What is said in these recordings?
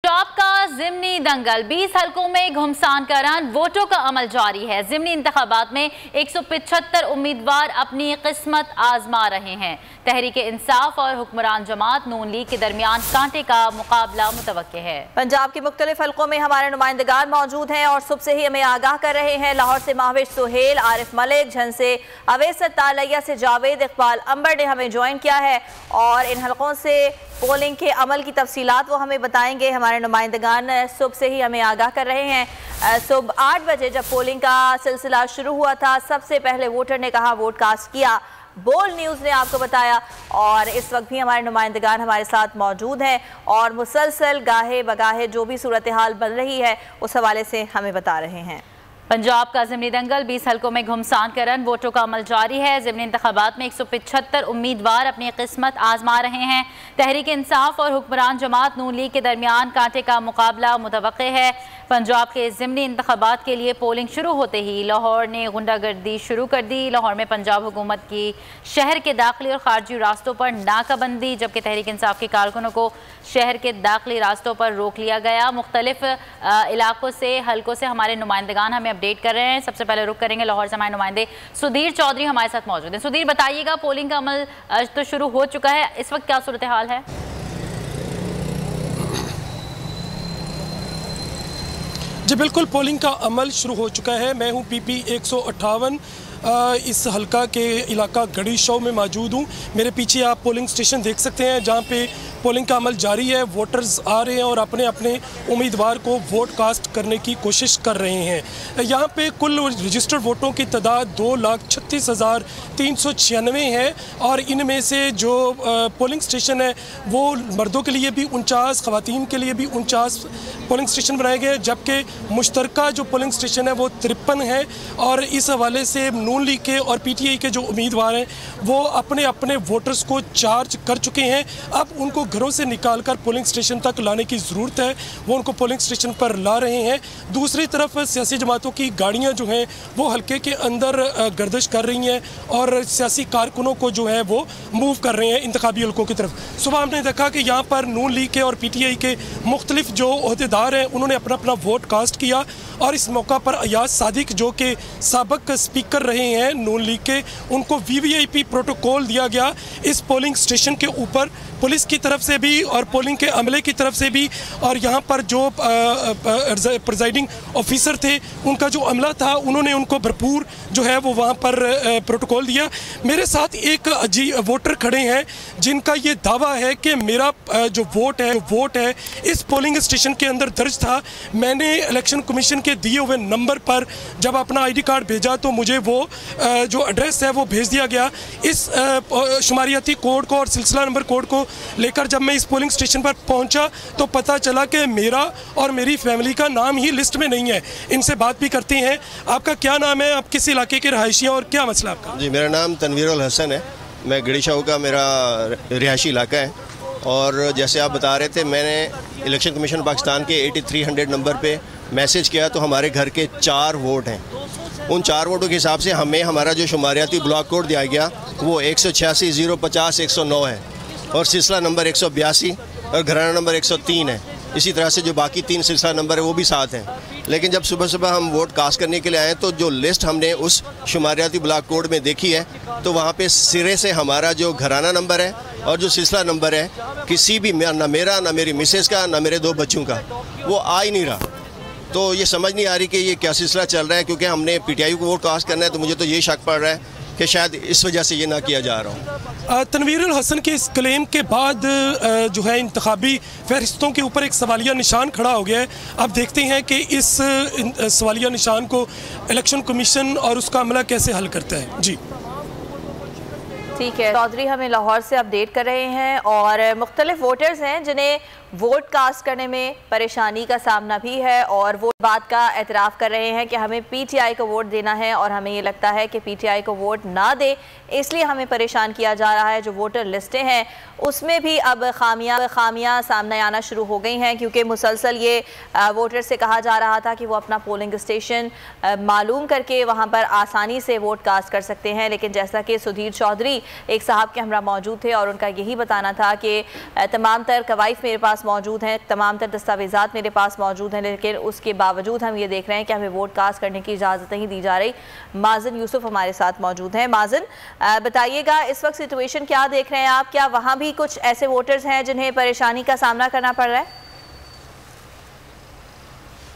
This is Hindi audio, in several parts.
पंजाब का ज़िमनी दंगल 20 हलकों में घुमसान का रन, वोटों का अमल जारी है। ज़िमनी इंतखाबात में 175 उम्मीदवार अपनी किस्मत आजमा रहे हैं। तहरीक इंसाफ और हुक्मरान जमात नून लीग के दरमियान कांटे का मुकाबला मुतवक्के है। पंजाब के मुख्तलिफ हलकों में हमारे नुमाइंदगान मौजूद हैं और सुबह से ही हमें आगाह कर रहे हैं। लाहौर से महाविश सुहेल, आरिफ मलिक, झंग से अवैस तालैया से जावेद, इकबाल अंबर ने हमें ज्वाइन किया है और इन हलकों से पोलिंग के अमल की तफसीलात वो हमें बताएंगे। हमारे नुमाइंदगान सुबह से ही हमें आगाह कर रहे हैं। सुबह 8 बजे जब पोलिंग का सिलसिला शुरू हुआ था, सबसे पहले वोटर ने कहा वोट कास्ट किया, बोल न्यूज़ ने आपको बताया और इस वक्त भी हमारे नुमाइंदगान हमारे साथ मौजूद हैं और मुसलसल गाहे बगाहे जो भी सूरत हाल बन रही है उस हवाले से हमें बता रहे हैं। पंजाब का ज़िमनी दंगल 20 हलकों में घुमसान का रन, वोटों का अमल जारी है। ज़िमनी इंतखाबात में 175 उम्मीदवार अपनी किस्मत आजमा रहे हैं। तहरीक इंसाफ और हुक्मरान जमात नून लीग के दरमियान कांटे का मुकाबला मुतवक्के है। पंजाब के ज़िमनी इंतखाबात के लिए पोलिंग शुरू होते ही लाहौर ने गुंडागर्दी शुरू कर दी। लाहौर में पंजाब हुकूमत की शहर के दाखिली और खारजी रास्तों पर नाकाबंदी, जबकि तहरीक इंसाफ के कारकुनों को शहर के दाखिली रास्तों पर रोक लिया गया। मुख्तलिफ इलाकों से हलकों से हमारे नुमाइंदगान हमें अपडेट कर रहे हैं। सबसे पहले रुक करेंगे लाहौर से हमारे नुमाइंदे सुधीर चौधरी हमारे साथ मौजूद हैं। सुधीर, बताइएगा, पोलिंग का अमल तो शुरू हो चुका है, इस वक्त क्या सूरत हाल है? जी बिल्कुल, पोलिंग का अमल शुरू हो चुका है। मैं हूँ PP 158 इस हल्का के इलाका गढ़ी शो में मौजूद हूँ। मेरे पीछे आप पोलिंग स्टेशन देख सकते हैं जहाँ पे पोलिंग का अमल जारी है। वोटर्स आ रहे हैं और अपने अपने उम्मीदवार को वोट कास्ट करने की कोशिश कर रहे हैं। यहाँ पे कुल रजिस्टर्ड वोटों की तादाद 2,36,396 है और इनमें से जो पोलिंग स्टेशन है वो मर्दों के लिए भी 49, ख़वातीन के लिए भी 49 पोलिंग स्टेशन बनाए गए, जबकि मुश्तरका जो पोलिंग स्टेशन है वो 53 है। और इस हवाले से नून लीग के और PTI के जो उम्मीदवार हैं वो अपने अपने वोटर्स को चार्ज कर चुके हैं। अब उनको घरों से निकालकर पोलिंग स्टेशन तक लाने की ज़रूरत है, वो उनको पोलिंग स्टेशन पर ला रहे हैं। दूसरी तरफ सियासी जमातों की गाड़ियां जो हैं वो हल्के के अंदर गर्दिश कर रही हैं और सियासी कारकुनों को जो है वो मूव कर रहे हैं इंतखाबी हल्कों की तरफ। सुबह हमने देखा कि यहाँ पर नून लीग के और PTI के मुख्तलिफ जो ओहदेदार हैं उन्होंने अपना अपना वोट कास्ट किया और इस मौका पर अयाज सादिक जो कि साबिक स्पीकर रहे हैं नून लीग के, उनको VVIP प्रोटोकॉल दिया गया इस पोलिंग स्टेशन के ऊपर, पुलिस की तरफ से भी और पोलिंग के अमले की तरफ से भी। और यहाँ पर जो प्रिजाइडिंग ऑफिसर थे उनका जो अमला था उन्होंने उनको भरपूर जो है वो वहाँ पर प्रोटोकॉल दिया। मेरे साथ एक वोटर खड़े हैं जिनका ये दावा है कि मेरा जो वोट है इस पोलिंग स्टेशन के अंदर दर्ज था। मैंने इलेक्शन कमीशन के दिए हुए नंबर पर जब अपना ID कार्ड भेजा तो मुझे वो जो एड्रेस है वो भेज दिया गया। इस शुमारियाती कोड को और सिलसिला नंबर कोड को लेकर जब मैं इस पोलिंग स्टेशन पर पहुंचा तो पता चला कि मेरा और मेरी फैमिली का नाम ही लिस्ट में नहीं है। इनसे बात भी करते हैं। आपका क्या नाम है, आप किस इलाके के रहायशी हैं और क्या मसला आपका? जी, मेरा नाम तनवीरुल हसन है, मैं गढ़ी शाह का मेरा रिहायशी इलाका है। और जैसे आप बता रहे थे, मैंने इलेक्शन कमीशन पाकिस्तान के 8300 नंबर पे मैसेज किया तो हमारे घर के 4 वोट हैं। उन 4 वोटों के हिसाब से हमें हमारा जो शुमारियाती ब्लॉक कोड दिया गया वो 186 050 109 है और सिलसिला नंबर 182 और घराना नंबर 103 है। इसी तरह से जो बाकी 3 सिलसिला नंबर है वो भी साथ हैं। लेकिन जब सुबह सुबह हम वोट कास्ट करने के लिए आए तो जो लिस्ट हमने उस शुमारियाती ब्लॉक कोड में देखी है तो वहाँ पे सिरे से हमारा जो घराना नंबर है और जो सिलसिला नंबर है किसी भी, ना मेरा, ना मेरी मिसेज़ का, ना मेरे 2 बच्चों का, वो आ ही नहीं रहा। तो ये समझ नहीं आ रही कि ये क्या सिलसिला चल रहा है, क्योंकि हमने PTI को वोट कास्ट करना है तो मुझे तो ये शक पड़ रहा है कि शायद इस वजह से ये ना किया जा रहा हो। तनवीरुल हसन के इस क्लेम के बाद जो है इंतखाबी फहरिस्तों के ऊपर एक सवालिया निशान खड़ा हो गया है। अब देखते हैं कि इस सवालिया निशान को इलेक्शन कमीशन और उसका अमला कैसे हल करता है। जी ठीक है, चौधरी हमें लाहौर से अपडेट कर रहे हैं और मुख्तलिफ वोटर्स हैं जिन्हें वोट कास्ट करने में परेशानी का सामना भी है और वो बात का एतराफ़ कर रहे हैं कि हमें PTI को वोट देना है और हमें ये लगता है कि PTI को वोट ना दे इसलिए हमें परेशान किया जा रहा है। जो वोटर लिस्टें हैं उसमें भी अब खामियां सामने आना शुरू हो गई हैं, क्योंकि मुसलसल ये वोटर से कहा जा रहा था कि वो अपना पोलिंग स्टेशन मालूम करके वहाँ पर आसानी से वोट कास्ट कर सकते हैं। लेकिन जैसा कि सुधीर चौधरी एक साहब के हमरा मौजूद थे और उनका यही बताना था कि तमाम तर कवाइफ मेरे पास मौजूद हैं, तमाम तर दस्तावेज़ात मेरे पास मौजूद हैं, लेकिन उसके बावजूद हम ये देख रहे हैं कि हमें वोट कास्ट करने की इजाज़त नहीं दी जा रही। माजिन यूसुफ हमारे साथ मौजूद हैं। माजिन, बताइएगा इस वक्त सिचुएशन क्या देख रहे हैं आप? क्या वहाँ भी कुछ ऐसे वोटर्स हैं जिन्हें परेशानी का सामना करना पड़ रहा है?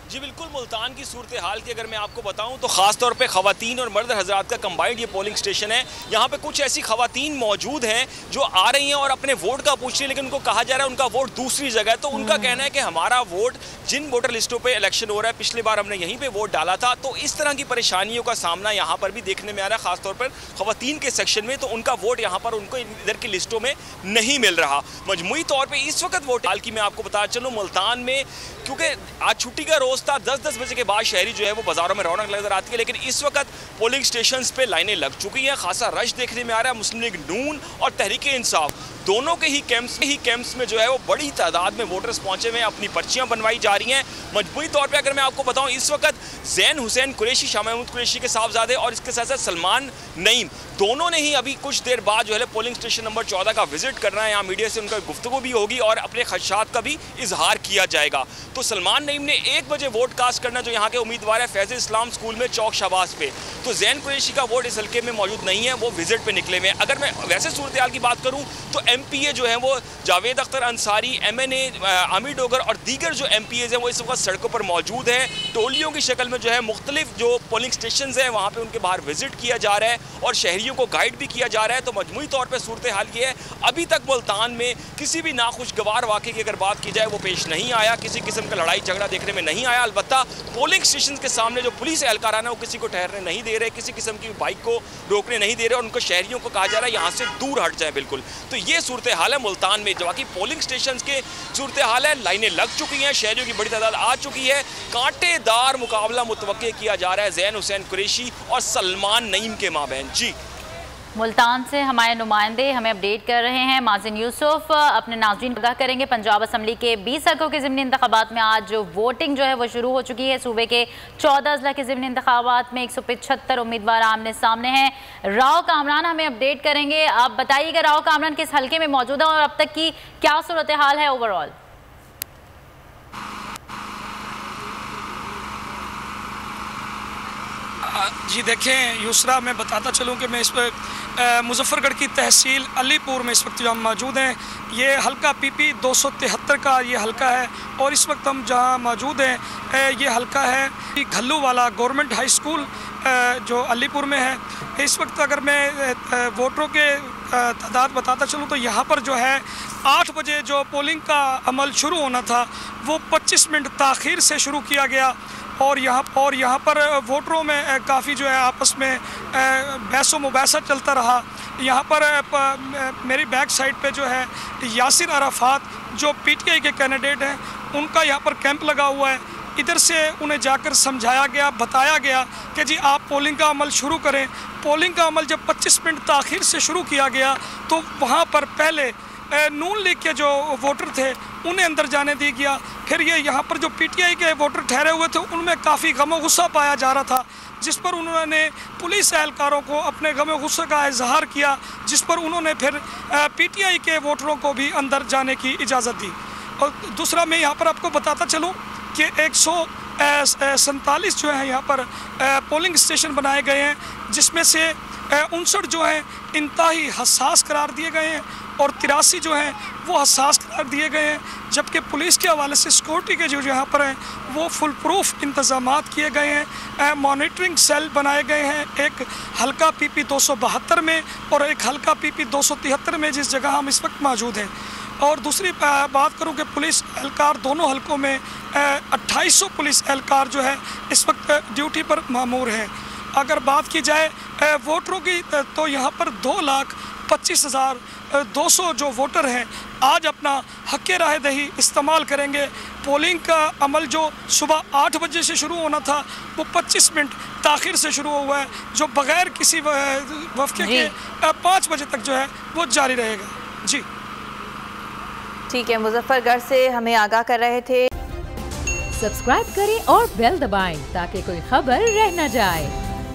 जी बिल्कुल, मुल्तान की सूरत हाल की अगर मैं आपको बताऊं तो ख़ास तौर पे ख़वातीन और मर्द हज़रात का कंबाइंड ये पोलिंग स्टेशन है। यहाँ पे कुछ ऐसी ख़वातीन मौजूद हैं जो आ रही हैं और अपने वोट का पूछ रही हैं, लेकिन उनको कहा जा रहा है उनका वोट दूसरी जगह है। तो उनका कहना है कि हमारा वोट जिन वोटर लिस्टों पर इलेक्शन हो रहा है, पिछली बार हमने यहीं पर वोट डाला था। तो इस तरह की परेशानियों का सामना यहाँ पर भी देखने में आ रहा है, ख़ासतौर पर ख़वातीन के सेक्शन में। तो उनका वोट यहाँ पर उनको इधर की लिस्टों में नहीं मिल रहा। मजमूई तौर पर इस वक्त वोट हाल की मैं आपको बता चलूँ, मुल्तान में क्योंकि आज छुट्टी का रोज़ था, 10-10 बजे के बाद शहरी जो है वो बाज़ारों में रौनक नजर आती है, लेकिन इस वक्त पोलिंग स्टेशंस पे लाइनें लग चुकी हैं। खासा रश देखने में आ रहा है। मुस्लिम लीग नून और तहरीक इंसाफ दोनों के ही कैंप्स में जो है वो बड़ी तादाद में वोटर्स पहुंचे हुए हैं, अपनी पर्चियां बनवाई जा रही हैं। मजबूरी तौर पे अगर मैं आपको बताऊं, इस वक्त जैन हुसैन कुरैशी, शाह महमूद कुरैशी के साहबजादे और इसके साथ साथ सलमान नईम दोनों ने ही अभी कुछ देर बाद जो है पोलिंग स्टेशन नंबर 14 का विजिट करना है। यहाँ मीडिया से उनका गुफ्तगू भी होगी और अपने खदशात का भी इजहार किया जाएगा। तो सलमान नईम ने 1 बजे वोट कास्ट करना, जो यहाँ के उम्मीदवार है फैज़ इस्लाम स्कूल में चौक शहबाज पे। तो जैन कुरैशी का वोट इस हल्के में मौजूद नहीं है, वो विजिट पे निकले हुए हैं। अगर मैं वैसे सूरत हाल की बात करूँ तो MPA जो है वो जावेद अख्तर अंसारी, MNA आमिर डोगर और दीगर जो MPAs हैं वो इस वक्त सड़कों पर मौजूद हैं। टोलियों की शक्ल में जो है मुख्तलिफ जो पोलिंग स्टेशन हैं वहाँ पे उनके बाहर विजिट किया जा रहा है और शहरियों को गाइड भी किया जा रहा है। तो मजमूई तौर पर सूरत हाल ये है, अभी तक मुल्तान में किसी भी नाखुशगवार वाक़े की अगर बात की जाए वो पेश नहीं आया, किसी किस्म का लड़ाई झगड़ा देखने में नहीं आया। अलबत्ता पोलिंग स्टेशन के सामने जो पुलिस एहलकार है वो किसी को ठहरने नहीं दे रहे, किसी किस्म की बाइक को रोकने नहीं दे रहे और उनको शहरियों को कहा जा रहा है यहाँ से दूर हट जाए बिल्कुल। तो ये सूरत हाल है मुल्तान में। जो बाकी पोलिंग स्टेशन के सूरत हाल है, लाइनें लग चुकी हैं, शहरियों की बड़ी तादाद आ चुकी है। कांटेदार मुकाबला मुतवक्के किया जा रहा है जैन हुसैन कुरैशी और सलमान नईम के माबैन। जी, मुल्तान से हमारे नुमाइंदे हमें अपडेट कर रहे हैं। माजिन यूसुफ अपने नाज़रीन आगाह करेंगे। पंजाब असम्बली के 20 हल्कों के ज़िमनी इंतखाबात में आज वोटिंग जो है वो शुरू हो चुकी है। सूबे के 14 अजला के ज़िमनी इंतखाबात में 175 उम्मीदवार आमने सामने हैं। राव कामरान हमें अपडेट करेंगे। आप बताइएगा राव कामरान किस हल्के में मौजूद है और अब तक की क्या सूरत हाल है ओवरऑल? जी देखें यूसरा, मैं बताता चलूं कि मैं इस पर मुजफ्फरगढ़ की तहसील अलीपुर में इस वक्त जो हम मौजूद हैं, ये हल्का PP 273 का ये हल्का है और इस वक्त हम जहां मौजूद हैं ये हल्का है घल्लू वाला गवर्नमेंट हाई स्कूल जो अलीपुर में है। इस वक्त अगर मैं वोटरों के तादाद बताता चलूँ तो यहाँ पर जो है 8 बजे जो पोलिंग का अमल शुरू होना था वो 25 मिनट ताख़ीर से शुरू किया गया और यहाँ पर वोटरों में काफ़ी जो है आपस में बहसो मुबासा चलता रहा। यहाँ पर मेरी बैक साइड पे जो है यासिर अराफात जो PTI के कैंडिडेट हैं उनका यहाँ पर कैंप लगा हुआ है। इधर से उन्हें जाकर समझाया गया, बताया गया कि जी आप पोलिंग का अमल शुरू करें। पोलिंग का अमल जब 25 मिनट ताख़ीर से शुरू किया गया तो वहाँ पर पहले नून लीग के जो वोटर थे उन्हें अंदर जाने दिया गया। फिर ये यहाँ पर जो PTI के वोटर ठहरे हुए थे उनमें काफ़ी गम गुस्सा पाया जा रहा था, जिस पर उन्होंने पुलिस एहलकारों को अपने गम गुस्से का इजहार किया, जिस पर उन्होंने फिर PTI के वोटरों को भी अंदर जाने की इजाज़त दी। और दूसरा मैं यहाँ पर आपको बताता चलूँ कि 147 जो है यहाँ पर पोलिंग स्टेशन बनाए गए हैं, जिसमें से 59 जो हैं इंतहाई हसास करार दिए गए हैं और 83 जो हैं वो हसास करार दिए गए हैं। जबकि पुलिस के हवाले से सिक्योरिटी के जो यहाँ पर हैं वो फुल प्रूफ इंतज़ामात किए गए हैं। मॉनिटरिंग सेल बनाए गए हैं, एक हल्का PP 272 में और एक हल्का PP 273 में, जिस जगह हम इस वक्त मौजूद हैं। और दूसरी बात करूँ कि पुलिस एहलकार दोनों हल्कों में 2800 पुलिस एहलकार जो है इस वक्त ड्यूटी पर मामूर हैं। अगर बात की जाए वोटरों की तो यहाँ पर 2,25,200 जो वोटर हैं आज अपना हक़ राय दही इस्तेमाल करेंगे। पोलिंग का अमल जो सुबह 8 बजे से शुरू होना था वो 25 मिनट ताख़ीर से शुरू हुआ है, जो बग़ैर किसी वफ़क़े के 5 बजे तक जो है वो जारी रहेगा। जी ठीक है, मुजफ्फरगढ़ से हमें आगाह कर रहे थे। सब्सक्राइब करें और बेल दबाएं ताकि कोई खबर रह न जाए।